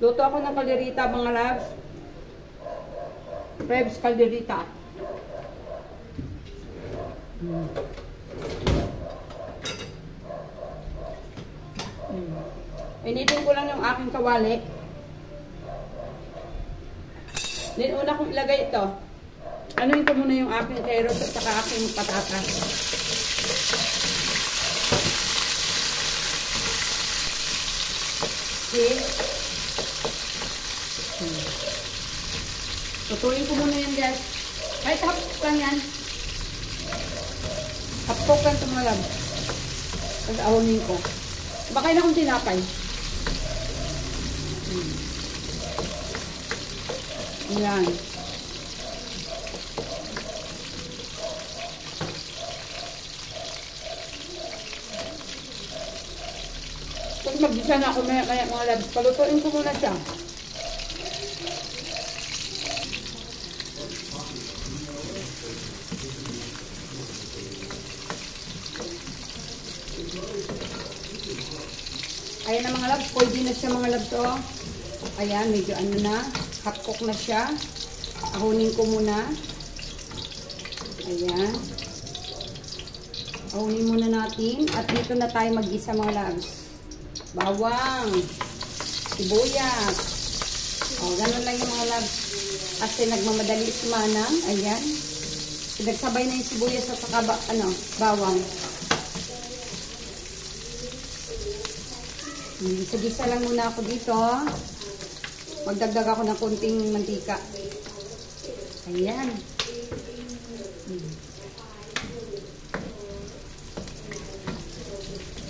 Luto ako ng kalderita, mga labs. Rebs kalderita. Initin ko lang yung aking kawali. Then una kong ilagay ito. Anuin ko muna yung aking carrots at saka aking patatas. Okay. Tutuloy ko muna yan, guys. Kahit hapok lang yan. Hapok lang ito, mga lab. Tapos ahonin ko. Baka na akong tinapay. Ayan. Tapos mag-isa na ako kaya mga labs. Palutuin ko muna siya. Ayan na mga labs. Pwede na siya mga labs. Oh. Ayan, medyo ano na. Half-cook na siya. Ahonin ko muna. Ayan. Ahonin muna natin. At dito na tayo mag-isa mga labs. Bawang. Sibuyas. O, ganun lang yung mga labs. Kasi nagmamadali si Manang. Ayan. Pinagsabay na yung sibuyas at saka bawang. Gisa-gisa lang muna ako dito. Magdagdag ako ng konting mantika. Ayan.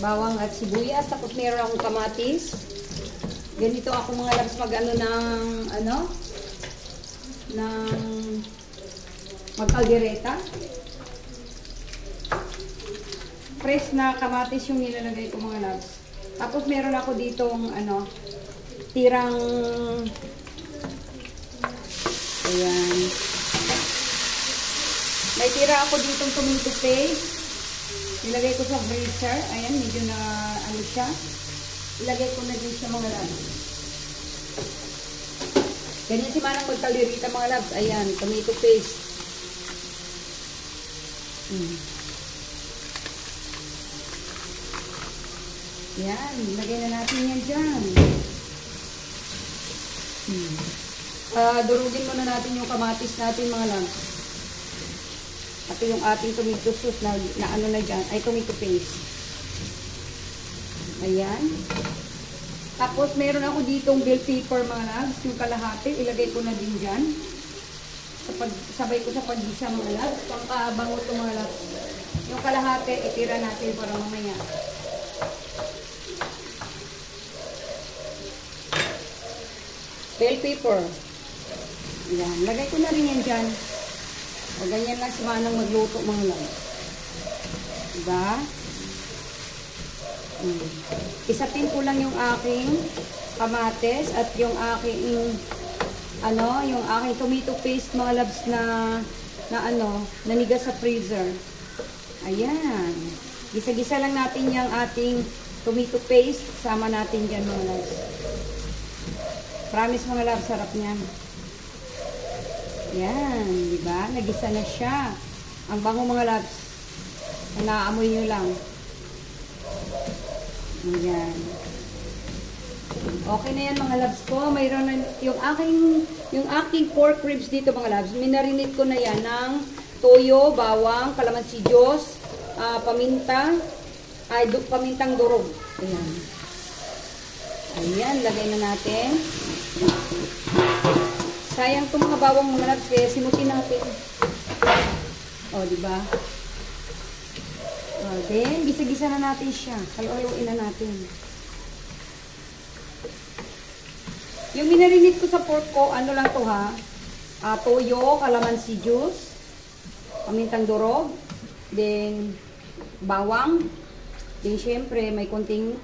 Bawang at sibuyas. Tapos meron akong kamatis. Ganito ako mga labs mag-ano ng mag-aldereta. Fresh na kamatis yung nilalagay ko mga labs. Tapos meron ako ditong tirang ayan. May tira ako ditong tomato paste. Ilagay ko sa freezer. Ayan, medyo na siya. Ilagay ko na din siya mga labs. Ganyan si Manang magkalirita mga labs. Ayan, tomato paste. Yan, lagay na natin yan dyan. Durugin muna natin yung kamatis natin mga labs. At yung ating tomato sauce na ano na dyan, ay tomato paste. Ayan. Tapos meron ako ditong bell pepper mga labs, yung kalahati, ilagay ko na din dyan. Sabay ko sa paggisa mga labs, pangkabango ito mga labs. Yung kalahati, itira natin para mamaya. Bell pepper. Ayan. Lagay ko na rin yan dyan. O ganyan lang si Manang magluto mga lang. Diba? Isapin ko lang yung aking kamates at yung aking yung aking tomato paste mga labs na nanigas sa freezer. Ayan. Gisa-gisa lang natin yung ating tomato paste. Sama natin dyan mga labs. Promise mga labs, sarap niyan. Yan, di ba? Nagisa na siya. Ang bango mga labs. Naamoy nyo lang. Ayan. Okay na yan mga labs ko. Mayroon na yung aking pork ribs dito mga labs. Minarinate ko na yan ng toyo, bawang, kalamansi Diyos, pamintang durog. Ayan. Ayan, lagay na natin. Sayang itong mga bawang mga labs, kaya simutin natin. O, diba? O, then, gisa-gisa na natin siya. Haluin na natin. Yung minarinate ko sa pork ko, ano lang to ha? Toyo, kalamansi juice, pamintang durog, then, bawang, then, syempre, may konting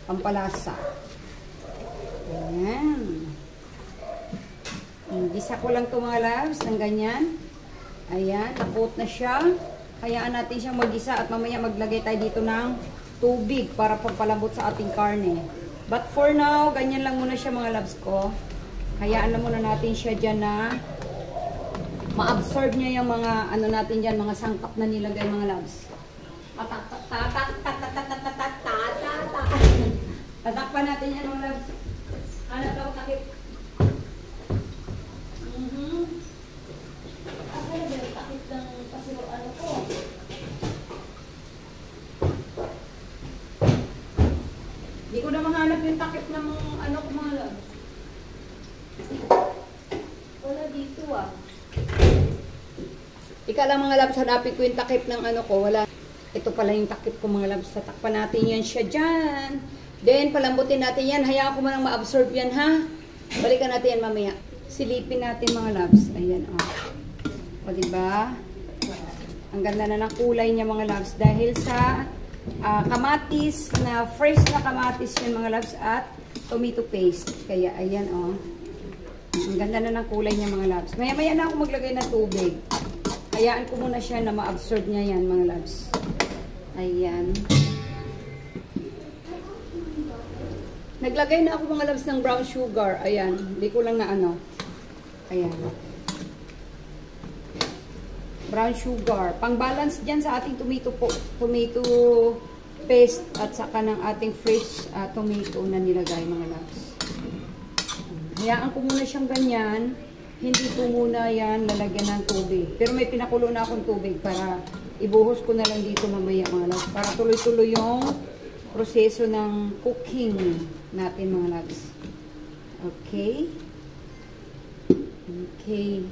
pampalasa. Ayan. Gisa ko lang ito mga labs ng ganyan. Ayan, nakot na siya. Hayaan natin siyang mag-gisa at mamaya maglagay tayo dito ng tubig para pagpalambot sa ating karne. But for now, ganyan lang muna siya mga loves ko. Hayaan lang muna natin siya dyan na ma-absorb niya yung mga, ano natin dyan, mga sangkap na nilagay mga loves. Tatakpan natin yan mga loves. Ano daw takip? Takip ng pasiro ano ko. Hindi ko na mahanap yung takip ng ano ko mga loves. Wala dito ah. Ika lang mga loves, hanapin ko yung takip ng ano ko. Wala. Ito pala yung takip ko mga loves. Tatakpan natin yan siya dyan. Then, palambutin natin yan. Hayaan ko manang ma-absorb yan ha. Balikan natin yan mamaya. Silipin natin mga loves. Ayan o. O diba? Ang ganda na ng kulay niya mga loves. Dahil sa kamatis na fresh na kamatis yan mga loves at tomato paste. Kaya ayan o. Ang ganda na ng kulay niya mga loves. Maya-maya na ako maglagay ng tubig. Hayaan ko muna siya na ma-absorb niya yan mga loves. Ayan. Naglagay na ako mga loves ng brown sugar. Ayan. Hindi ko lang na ano. Ayan. Brown sugar. Pang-balance dyan sa ating tomato paste at saka ng ating fresh tomato na nilagay mga loves. Hayaan ko muna siyang ganyan. Hindi ko muna yan lalagyan ng tubig. Pero may pinakulo na akong tubig para ibuhos ko na lang dito mamaya mga loves. Para tuloy-tuloy yung proseso ng cooking natin mga loves. Okay? Okay.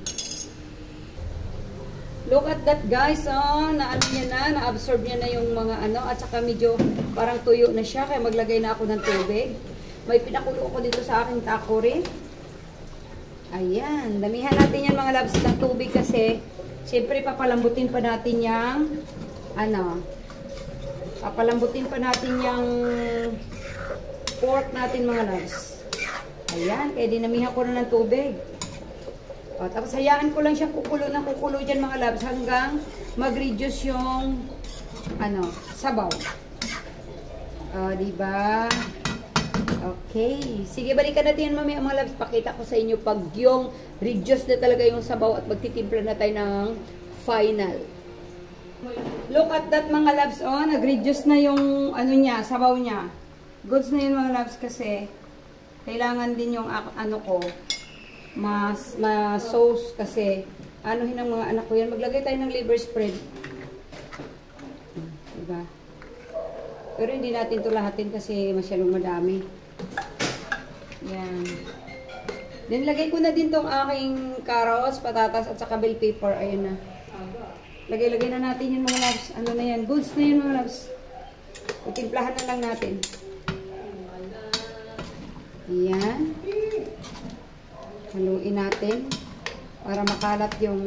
Look at that guys, oh. Naano niya na, na-absorb niya na yung mga ano, at saka medyo parang tuyo na siya, kaya maglagay na ako ng tubig. May pinakulo ko dito sa aking takore. Ayan, damihan natin yan mga loves ng tubig kasi siyempre papalambutin pa natin yung ano, papalambutin pa natin yung pork natin mga loves. Ayan, kaya dinamihan ko na ng tubig. O, tapos hayaan ko lang siya kukulo ng kukulo dyan mga loves hanggang mag-reduce yung ano, sabaw. O, diba? Okay. Sige, balikan natin yan mamaya mga loves. Pakita ko sa inyo pag yung reduce na talaga yung sabaw at magtitimpla na tayo ng final. Look at that mga loves. Oh, nag-reduce na yung ano niya, sabaw niya. Goods na yun mga loves kasi kailangan din yung ano ko sauce kasi anuhin ng mga anak ko yan. Maglagay tayo ng liver spread. Diba? Pero hindi natin ito lahatin kasi masyadong madami. Yan. Then, lagay ko na din tong aking carrots, patatas, at saka bell pepper. Ayun na. Lagay-lagay na natin yung mga loves. Ano na yan? Goods na yun mga loves. Itimplahan na lang natin. Yan. Haluin natin para makalat yung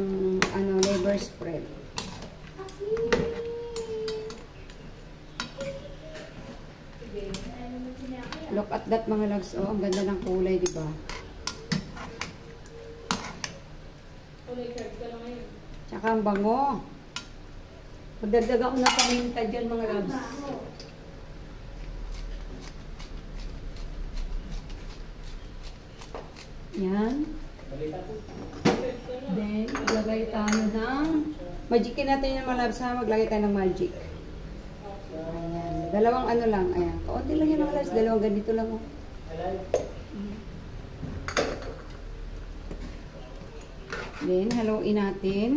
ano, liver spread. Look at that mga loves. Oh, ang ganda ng kulay, di ba? Tsaka ang bango. Pagdagdag ako na paminta dyan mga loves. Yan. Then, maglagay tayo ng magikin natin yung mga loves ha. Maglagay tayo ng magic. Ayan. Dalawang ano lang. Ayan. Kaunti lang yan mga loves. Dalawang ganito lang. Oh. Then, haluin natin.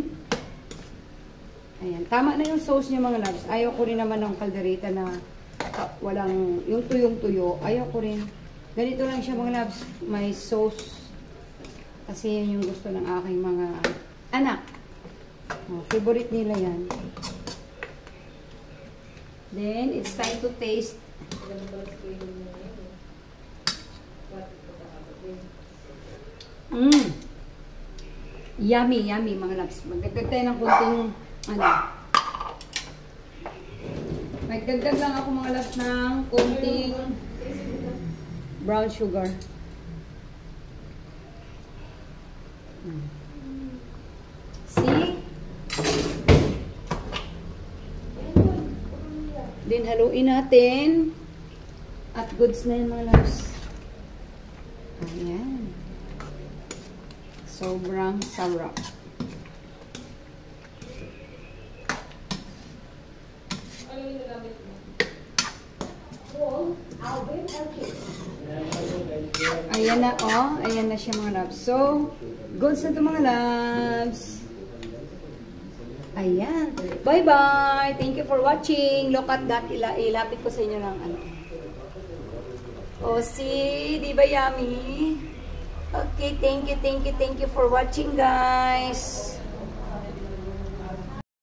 Ayan. Tama na yung sauce niya mga loves. Ayaw ko rin naman ng kaldereta na walang, yung tuyong-tuyo. Ayaw ko rin. Ganito lang siya mga loves. May sauce. Kasi yun yung gusto ng aking mga anak. Oh, favorite nila yan. Then, it's time to taste. Yummy, yummy mga loves. Magdagdag tayo ng kunting, ano. Magdagdag lang ako mga loves ng kunting brown sugar. See? Then, haluin natin. At goods na yun mga loves. Ayan. Sobrang sarap. Ayan na, oh. Ayan na siya mga loves. So, goods na ito mga loves. Ayan. Bye-bye. Thank you for watching. Look at that. Ilapit ko sa inyo ng ano. Oh, see? Di ba yummy? Okay, thank you for watching, guys.